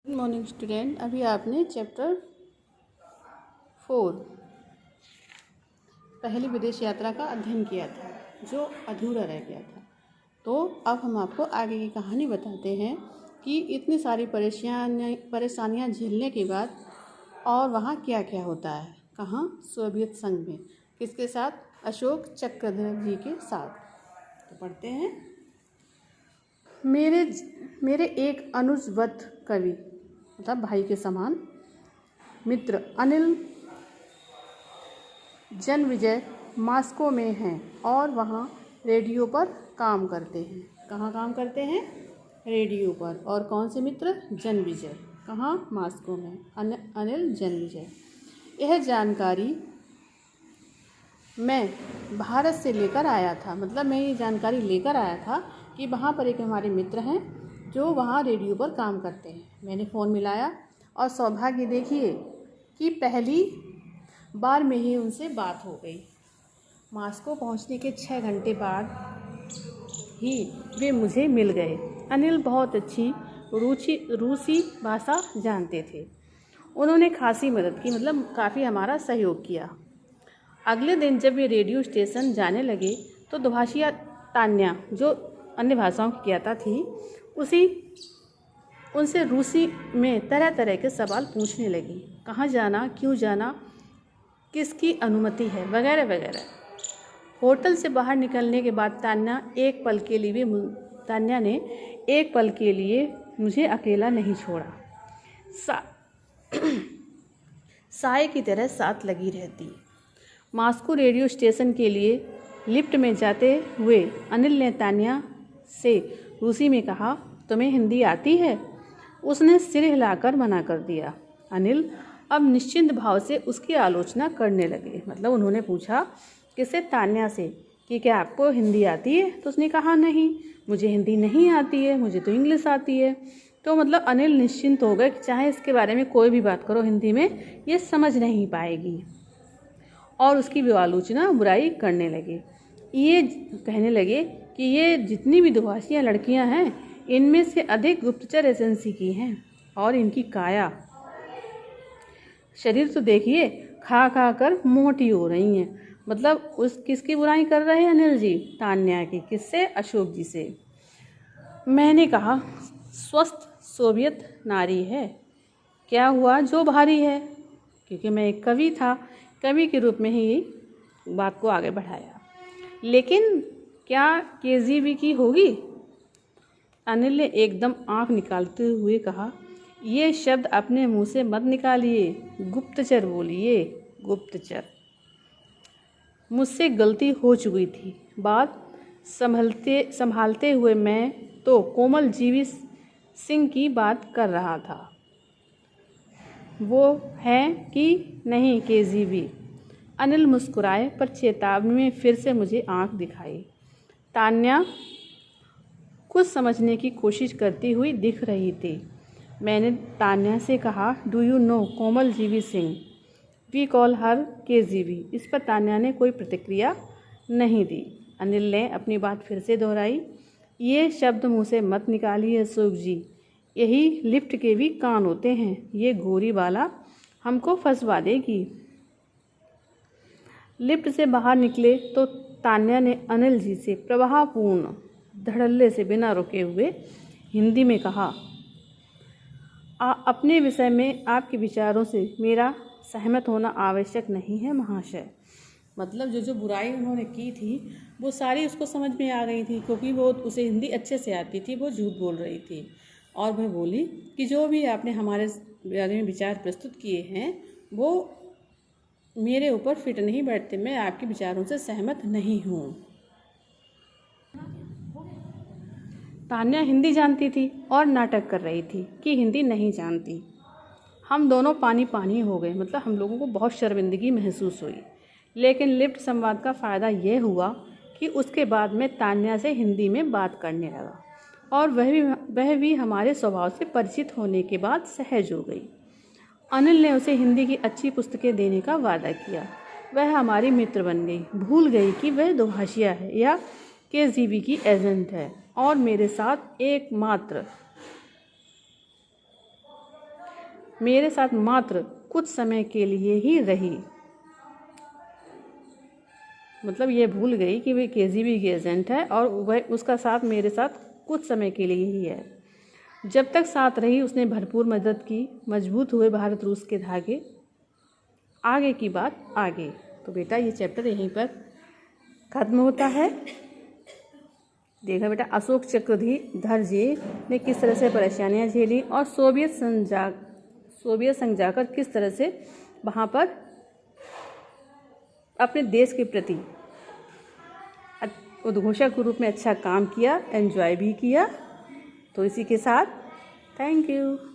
Good morning student. अभी आपने chapter 4 पहली विदेश यात्रा का अध्ययन किया था जो अधूरा रह गया था। तो अब हम आपको आगे की कहानी बताते हैं कि इतनी सारी परेशानियां झेलने के बाद और वहाँ क्या क्या होता है। कहाँ? सोवियत संघ में। किसके साथ? अशोक चक्रधर जी के साथ। तो पढ़ते हैं। मेरे एक अनुजवत कवि मतलब भाई के समान मित्र अनिल जन्मविजय मॉस्को में हैं और वहाँ रेडियो पर काम करते हैं। कहाँ काम करते हैं? रेडियो पर। और कौन से मित्र? जन्मविजय। कहाँ? मॉस्को में। अनिल जन्मविजय। यह जानकारी मैं भारत से लेकर आया था, मतलब मैं ये जानकारी लेकर आया था कि वहाँ पर एक हमारे मित्र हैं जो वहाँ रेडियो पर काम करते हैं। मैंने फ़ोन मिलाया और सौभाग्य देखिए कि पहली बार में ही उनसे बात हो गई। मॉस्को पहुँचने के 6 घंटे बाद ही वे मुझे मिल गए। अनिल बहुत अच्छी रूसी भाषा जानते थे। उन्होंने खासी मदद की, मतलब काफ़ी हमारा सहयोग किया। अगले दिन जब वे रेडियो स्टेशन जाने लगे तो दुभाषिया तान्या, जो अन्य भाषाओं की ज्ञाता थी, उनसे रूसी में तरह तरह के सवाल पूछने लगी। कहाँ जाना, क्यों जाना, किसकी अनुमति है, वगैरह वगैरह। होटल से बाहर निकलने के बाद तान्या ने एक पल के लिए मुझे अकेला नहीं छोड़ा। साए की तरह साथ लगी रहती। मॉस्को रेडियो स्टेशन के लिए लिफ्ट में जाते हुए अनिल ने तान्या से रूसी में कहा, तुम्हें हिंदी आती है? उसने सिर हिलाकर मना कर दिया। अनिल अब निश्चिंत भाव से उसकी आलोचना करने लगे। मतलब उन्होंने पूछा किससे? तान्या से, कि क्या आपको हिंदी आती है? तो उसने कहा नहीं, मुझे हिंदी नहीं आती है, मुझे तो इंग्लिश आती है। तो मतलब अनिल निश्चिंत हो गए कि चाहे इसके बारे में कोई भी बात करो हिंदी में, ये समझ नहीं पाएगी। और उसकी आलोचना बुराई करने लगे। ये कहने लगे कि ये जितनी भी दुभाषियाँ लड़कियां हैं, इनमें से अधिक गुप्तचर एजेंसी की हैं। और इनकी काया शरीर तो देखिए, खा खा कर मोटी हो रही हैं। मतलब किसकी बुराई कर रहे हैं अनिल जी? तान्या की। किससे? अशोक जी से। मैंने कहा, स्वस्थ सोवियत नारी है, क्या हुआ जो भारी है? क्योंकि मैं एक कवि था, कवि के रूप में ही बात को आगे बढ़ाया। लेकिन क्या केजीबी की होगी? अनिल ने एकदम आंख निकालते हुए कहा, ये शब्द अपने मुंह से मत निकालिए, गुप्तचर बोलिए, गुप्तचर। मुझसे गलती हो चुकी थी। बात संभालते हुए मैं तो कोमल जीवी सिंह की बात कर रहा था। वो है कि नहीं केजीबी? अनिल मुस्कुराए, पर चेतावनी में फिर से मुझे आंख दिखाई। तान्या कुछ समझने की कोशिश करती हुई दिख रही थी। मैंने तान्या से कहा, do you know Komal G V Singh? We call her KGB. इस पर तान्या ने कोई प्रतिक्रिया नहीं दी। अनिल ने अपनी बात फिर से दोहराई, ये शब्द मुँह से मत निकालिए अशोक जी, यही लिफ्ट के भी कान होते हैं। ये गोरी बाला हमको फंसवा देगी। लिफ्ट से बाहर निकले तो तान्या ने अनिल जी से प्रवाहपूर्ण धड़ल्ले से बिना रुके हुए हिंदी में कहा, अपने विषय में आपके विचारों से मेरा सहमत होना आवश्यक नहीं है महाशय। मतलब जो बुराई उन्होंने की थी वो सारी उसको समझ में आ गई थी, क्योंकि वो उसे हिंदी अच्छे से आती थी। वो झूठ बोल रही थी। और वह बोली कि जो भी आपने हमारे बारे में विचार प्रस्तुत किए हैं वो मेरे ऊपर फिट नहीं बैठते, मैं आपके विचारों से सहमत नहीं हूँ। तान्या हिंदी जानती थी और नाटक कर रही थी कि हिंदी नहीं जानती। हम दोनों पानी पानी हो गए। मतलब हम लोगों को बहुत शर्मिंदगी महसूस हुई। लेकिन लिफ्ट संवाद का फ़ायदा यह हुआ कि उसके बाद मैं तान्या से हिंदी में बात करने लगा और वह भी हमारे स्वभाव से परिचित होने के बाद सहज हो गई। अनिल ने उसे हिंदी की अच्छी पुस्तकें देने का वादा किया। वह हमारी मित्र बन गई, भूल गई कि वह दुभाषिया है या केजीबी की एजेंट है और मेरे साथ एकमात्र मेरे साथ मात्र कुछ समय के लिए ही रही। मतलब ये भूल गई कि वे केजीबी की एजेंट है और वह उसका साथ मेरे साथ कुछ समय के लिए ही है। जब तक साथ रही उसने भरपूर मदद की। मजबूत हुए भारत रूस के धागे। आगे की बात आगे। तो बेटा ये चैप्टर यहीं पर खत्म होता है। देखा बेटा, अशोक चक्रधर जी ने किस तरह से परेशानियां झेली और सोवियत संघ जाकर किस तरह से वहाँ पर अपने देश के प्रति उद्घोषक के रूप में अच्छा काम किया, एंजॉय भी किया। तो इसी के साथ थैंक यू।